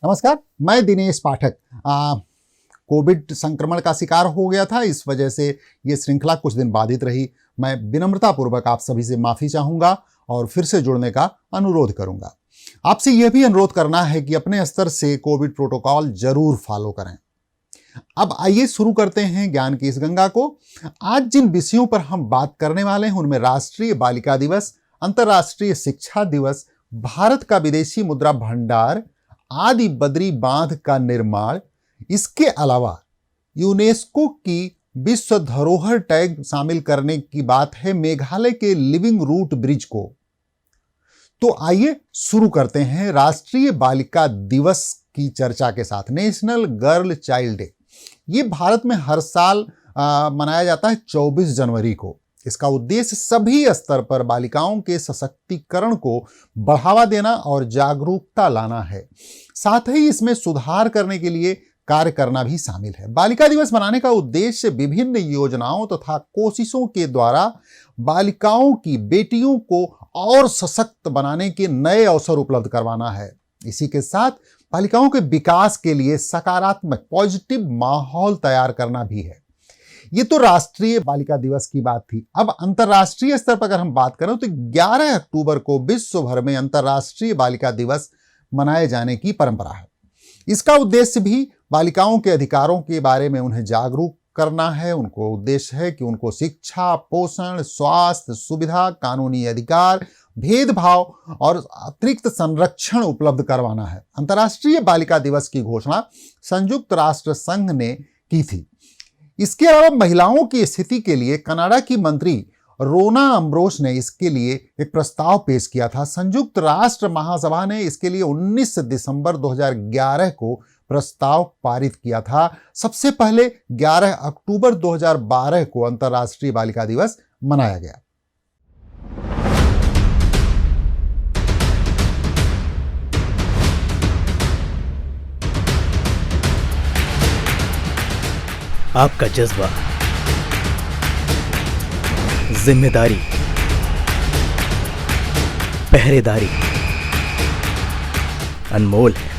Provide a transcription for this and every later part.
नमस्कार, मैं दिनेश पाठक। कोविड संक्रमण का शिकार हो गया था, इस वजह से ये श्रृंखला कुछ दिन बाधित रही। मैं विनम्रतापूर्वक आप सभी से माफ़ी चाहूँगा और फिर से जुड़ने का अनुरोध करूँगा। आपसे यह भी अनुरोध करना है कि अपने स्तर से कोविड प्रोटोकॉल जरूर फॉलो करें। अब आइए शुरू करते हैं ज्ञान की इस गंगा को। आज जिन विषयों पर हम बात करने वाले हैं उनमें राष्ट्रीय बालिका दिवस, अंतर्राष्ट्रीय शिक्षा दिवस, भारत का विदेशी मुद्रा भंडार, आदि बद्री बांध का निर्माण, इसके अलावा यूनेस्को की विश्व धरोहर टैग शामिल करने की बात है मेघालय के लिविंग रूट ब्रिज को। तो आइए शुरू करते हैं राष्ट्रीय बालिका दिवस की चर्चा के साथ। नेशनल गर्ल चाइल्ड डे ये भारत में हर साल मनाया जाता है 24 जनवरी को। इसका उद्देश्य सभी स्तर पर बालिकाओं के सशक्तिकरण को बढ़ावा देना और जागरूकता लाना है। साथ ही इसमें सुधार करने के लिए कार्य करना भी शामिल है। बालिका दिवस मनाने का उद्देश्य विभिन्न योजनाओं तथा कोशिशों के द्वारा बालिकाओं की, बेटियों को और सशक्त बनाने के नए अवसर उपलब्ध करवाना है। इसी के साथ बालिकाओं के विकास के लिए सकारात्मक पॉजिटिव माहौल तैयार करना भी है। ये तो राष्ट्रीय बालिका दिवस की बात थी। अब अंतर्राष्ट्रीय स्तर पर अगर हम बात करें तो 11 अक्टूबर को विश्व भर में अंतर्राष्ट्रीय बालिका दिवस मनाए जाने की परंपरा है। इसका उद्देश्य भी बालिकाओं के अधिकारों के बारे में उन्हें जागरूक करना है। उनको उद्देश्य है कि उनको शिक्षा, पोषण, स्वास्थ्य सुविधा, कानूनी अधिकार, भेदभाव और अतिरिक्त संरक्षण उपलब्ध करवाना है। अंतर्राष्ट्रीय बालिका दिवस की घोषणा संयुक्त राष्ट्र संघ ने की थी। इसके अलावा महिलाओं की स्थिति के लिए कनाडा की मंत्री रोना अम्ब्रोस ने इसके लिए एक प्रस्ताव पेश किया था। संयुक्त राष्ट्र महासभा ने इसके लिए 19 दिसंबर 2011 को प्रस्ताव पारित किया था। सबसे पहले 11 अक्टूबर 2012 को अंतर्राष्ट्रीय बालिका दिवस मनाया गया। आपका जज्बा, जिम्मेदारी, पहरेदारी अनमोल है।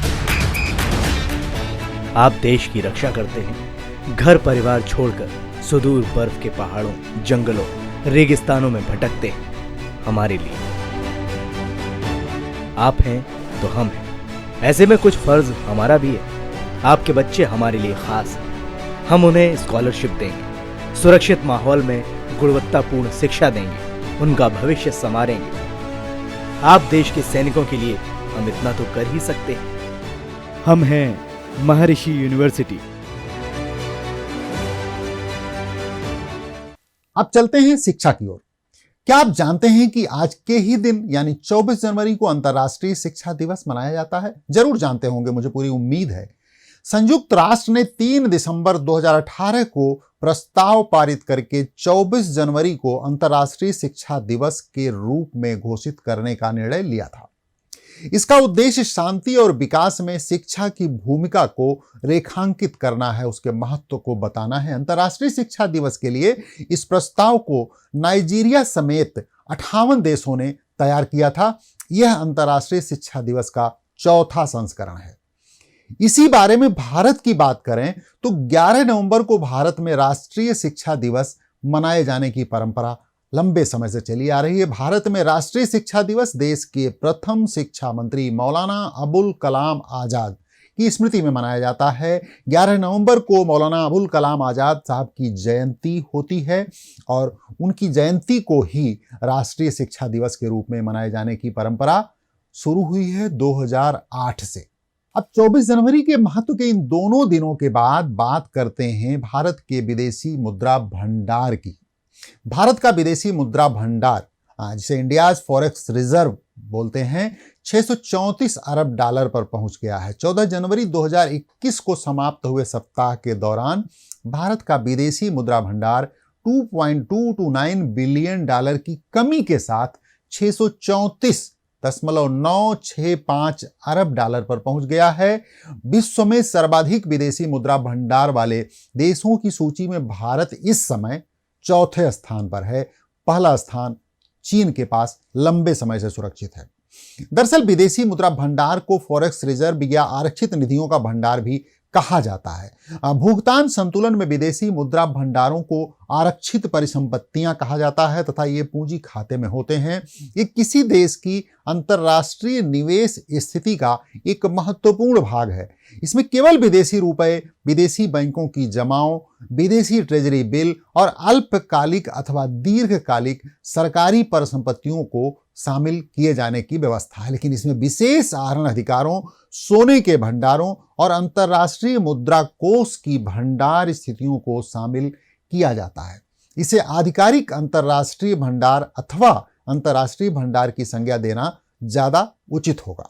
आप देश की रक्षा करते हैं, घर परिवार छोड़कर सुदूर बर्फ के पहाड़ों, जंगलों, रेगिस्तानों में भटकते हैं हमारे लिए। आप हैं तो हम हैं। ऐसे में कुछ फर्ज हमारा भी है। आपके बच्चे हमारे लिए खास हैं। हम उन्हें स्कॉलरशिप देंगे, सुरक्षित माहौल में गुणवत्तापूर्ण शिक्षा देंगे, उनका भविष्य संवारेंगे। आप देश के सैनिकों के लिए हम इतना तो कर ही सकते हैं। हम हैं महर्षि यूनिवर्सिटी। अब चलते हैं शिक्षा की ओर। क्या आप जानते हैं कि आज के ही दिन यानी 24 जनवरी को अंतर्राष्ट्रीय शिक्षा दिवस मनाया जाता है? जरूर जानते होंगे, मुझे पूरी उम्मीद है। संयुक्त राष्ट्र ने 3 दिसंबर 2018 को प्रस्ताव पारित करके 24 जनवरी को अंतर्राष्ट्रीय शिक्षा दिवस के रूप में घोषित करने का निर्णय लिया था। इसका उद्देश्य शांति और विकास में शिक्षा की भूमिका को रेखांकित करना है, उसके महत्व को बताना है। अंतर्राष्ट्रीय शिक्षा दिवस के लिए इस प्रस्ताव को नाइजीरिया समेत 58 देशों ने तैयार किया था। यह अंतर्राष्ट्रीय शिक्षा दिवस का 4था संस्करण है। इसी बारे में भारत की बात करें तो 11 नवंबर को भारत में राष्ट्रीय शिक्षा दिवस मनाए जाने की परंपरा लंबे समय से चली आ रही है। भारत में राष्ट्रीय शिक्षा दिवस देश के प्रथम शिक्षा मंत्री मौलाना अबुल कलाम आजाद की स्मृति में मनाया जाता है। 11 नवंबर को मौलाना अबुल कलाम आजाद साहब की जयंती होती है और उनकी जयंती को ही राष्ट्रीय शिक्षा दिवस के रूप में मनाए जाने की परंपरा शुरू हुई है 2008 से। अब 24 जनवरी के महत्व के इन दोनों दिनों के बाद बात करते हैं भारत के विदेशी मुद्रा भंडार की। भारत का विदेशी मुद्रा भंडार, जिसे इंडियाज फॉरेक्स रिजर्व बोलते हैं, 634 अरब डॉलर पर पहुंच गया है। 14 जनवरी 2021 को समाप्त हुए सप्ताह के दौरान भारत का विदेशी मुद्रा भंडार 2.229 बिलियन डॉलर की कमी के साथ 634.965 अरब डॉलर पर पहुंच गया है। विश्व में सर्वाधिक विदेशी मुद्रा भंडार वाले देशों की सूची में भारत इस समय चौथे स्थान पर है। पहला स्थान चीन के पास लंबे समय से सुरक्षित है। दरअसल विदेशी मुद्रा भंडार को फॉरेक्स रिजर्व या आरक्षित निधियों का भंडार भी कहा जाता है। भुगतान संतुलन में विदेशी मुद्रा भंडारों को आरक्षित परिसंपत्तियां कहा जाता है तथा ये पूंजी खाते में होते हैं। ये किसी देश की अंतर्राष्ट्रीय निवेश स्थिति का एक महत्वपूर्ण भाग है। इसमें केवल विदेशी रुपए, विदेशी बैंकों की जमाओं, विदेशी ट्रेजरी बिल और अल्पकालिक अथवा दीर्घकालिक सरकारी परिसंपत्तियों को शामिल किए जाने की व्यवस्था है। लेकिन इसमें विशेष आहरण अधिकारों, सोने के भंडारों और अंतर्राष्ट्रीय मुद्रा कोष की भंडार स्थितियों को शामिल किया जाता है। इसे आधिकारिक अंतर्राष्ट्रीय भंडार अथवा अंतर्राष्ट्रीय भंडार की संज्ञा देना ज्यादा उचित होगा।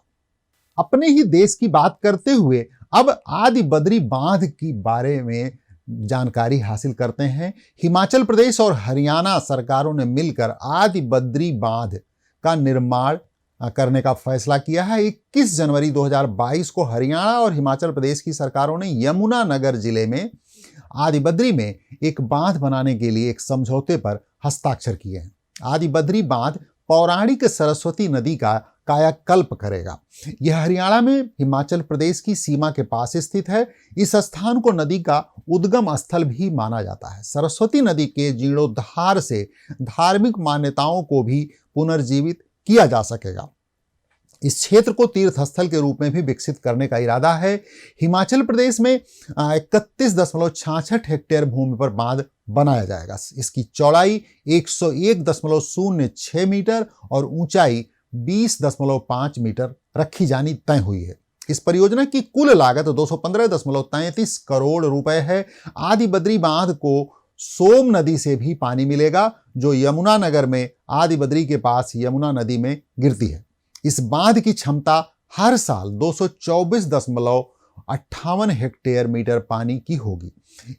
अपने ही देश की बात करते हुए अब आदि बद्री बांध की बारे में जानकारी हासिल करते हैं। हिमाचल प्रदेश और हरियाणा सरकारों ने मिलकर आदि बद्री बांध का निर्माण करने का फैसला किया है। 21 जनवरी 2022 को हरियाणा और हिमाचल प्रदेश की सरकारों ने यमुनानगर जिले में आदि बद्री में एक बांध बनाने के लिए एक समझौते पर हस्ताक्षर किए हैं। आदि बद्री बांध पौराणिक सरस्वती नदी का कायाकल्प करेगा। यह हरियाणा में हिमाचल प्रदेश की सीमा के पास स्थित है। इस स्थान को नदी का उद्गम स्थल भी माना जाता है। सरस्वती नदी के जीर्णोद्धार से धार्मिक मान्यताओं को भी पुनर्जीवित किया जा सकेगा। इस क्षेत्र को तीर्थ स्थल के रूप में भी विकसित करने का इरादा है। हिमाचल प्रदेश में 31.66 हेक्टेयर भूमि पर बांध बनाया जाएगा। इसकी चौड़ाई 101.06 मीटर और ऊंचाई 20.5 मीटर रखी जानी तय हुई है। इस परियोजना की कुल लागत 215.33 करोड़ रुपए है। आदि बद्री बांध को सोम नदी से भी पानी मिलेगा, जो यमुनानगर में आदि बद्री के पास यमुना नदी में गिरती है। इस बांध की क्षमता हर साल 224.58 हेक्टेयर मीटर पानी की होगी।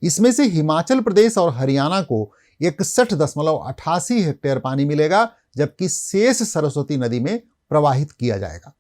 इसमें से हिमाचल प्रदेश और हरियाणा को 61.88 हेक्टेयर पानी मिलेगा, जबकि शेष सरस्वती नदी में प्रवाहित किया जाएगा।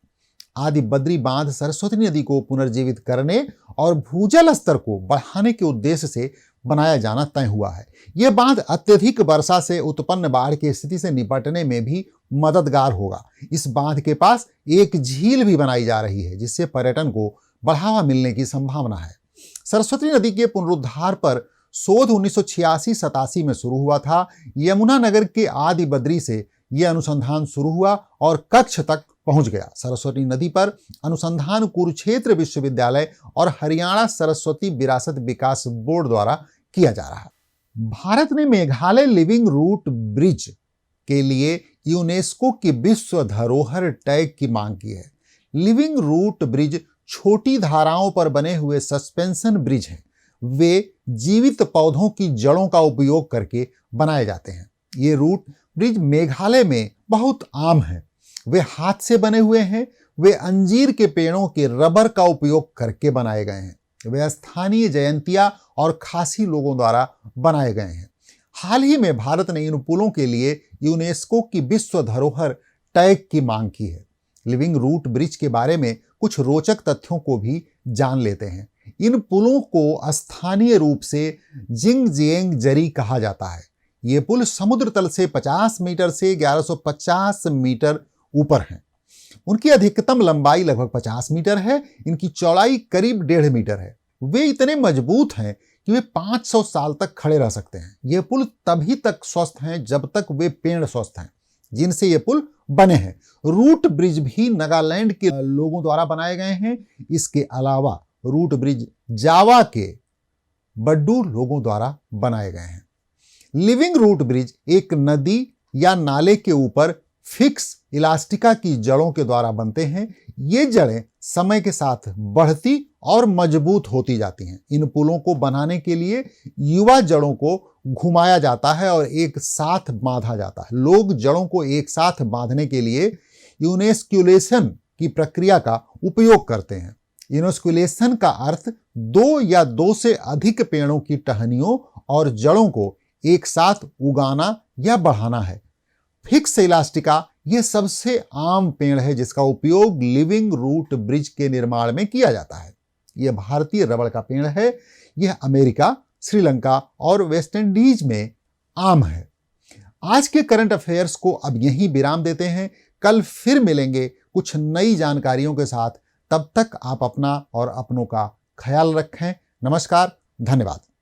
आदि बद्री बांध सरस्वती नदी को पुनर्जीवित करने और भूजल स्तर को बढ़ाने के उद्देश्य से बनाया जाना तय हुआ है। यह बांध अत्यधिक वर्षा से उत्पन्न बाढ़ की स्थिति से निपटने में भी मददगार होगा। इस बांध के पास एक झील भी बनाई जा रही है, जिससे पर्यटन को बढ़ावा मिलने की संभावना है। सरस्वती नदी के पुनरुद्धार पर शोध 1986-87 में शुरू हुआ था। यमुनानगर के आदि बद्री से यह अनुसंधान शुरू हुआ और कच्छ तक पहुंच गया। सरस्वती नदी पर अनुसंधान कुरुक्षेत्र विश्वविद्यालय और हरियाणा सरस्वती विरासत विकास बोर्ड द्वारा किया जा रहा है। भारत ने मेघालय लिविंग रूट ब्रिज के लिए यूनेस्को की विश्व धरोहर टैग की मांग की है। लिविंग रूट ब्रिज छोटी धाराओं पर बने हुए सस्पेंशन ब्रिज हैं। वे जीवित पौधों की जड़ों का उपयोग करके बनाए जाते हैं। ये रूट ब्रिज मेघालय में बहुत आम हैं। वे हाथ से बने हुए हैं। वे अंजीर के पेड़ों के रबर का उपयोग करके बनाए गए हैं। वे स्थानीय जयंतिया और खासी लोगों द्वारा बनाए गए हैं। हाल ही में भारत ने इन पुलों के लिए यूनेस्को की विश्व धरोहर टैग की मांग की है। लिविंग रूट ब्रिज के बारे में कुछ रोचक तथ्यों को भी जान लेते हैं। इन पुलों को स्थानीय रूप से जिंगजियांग जरी कहा जाता है। ये पुल समुद्र तल से 50 मीटर से 1150 मीटर ऊपर हैं। उनकी अधिकतम लंबाई लगभग 50 मीटर है। इनकी चौड़ाई करीब 1.5 मीटर है। वे इतने मजबूत हैं कि वे 500 साल तक खड़े रह सकते हैं। ये पुल तभी तक स्वस्थ हैं जब तक वे पेड़ स्वस्थ हैं जिनसे ये पुल बने हैं। रूट ब्रिज भी नागालैंड के लोगों द्वारा बनाए गए हैं। इसके अलावा रूट ब्रिज जावा के बड्डू लोगों द्वारा बनाए गए हैं। लिविंग रूट ब्रिज एक नदी या नाले के ऊपर फिक्स इलास्टिका की जड़ों के द्वारा बनते हैं। ये जड़ें समय के साथ बढ़ती और मजबूत होती जाती हैं। इन पुलों को बनाने के लिए युवा जड़ों को घुमाया जाता है और एक साथ बांधा जाता है। लोग जड़ों को एक साथ बांधने के लिए यूनेस्कुलेशन की प्रक्रिया का उपयोग करते हैं। यूनेस्कुलेशन का अर्थ 2 या 2 से अधिक पेड़ों की टहनियों और जड़ों को एक साथ उगाना या बढ़ाना है। फिक्स इलास्टिका यह सबसे आम पेड़ है जिसका उपयोग लिविंग रूट ब्रिज के निर्माण में किया जाता है। यह भारतीय रबड़ का पेड़ है। यह अमेरिका, श्रीलंका और वेस्ट इंडीज में आम है। आज के करंट अफेयर्स को अब यहीं विराम देते हैं। कल फिर मिलेंगे कुछ नई जानकारियों के साथ। तब तक आप अपना और अपनों का ख्याल रखें। नमस्कार, धन्यवाद।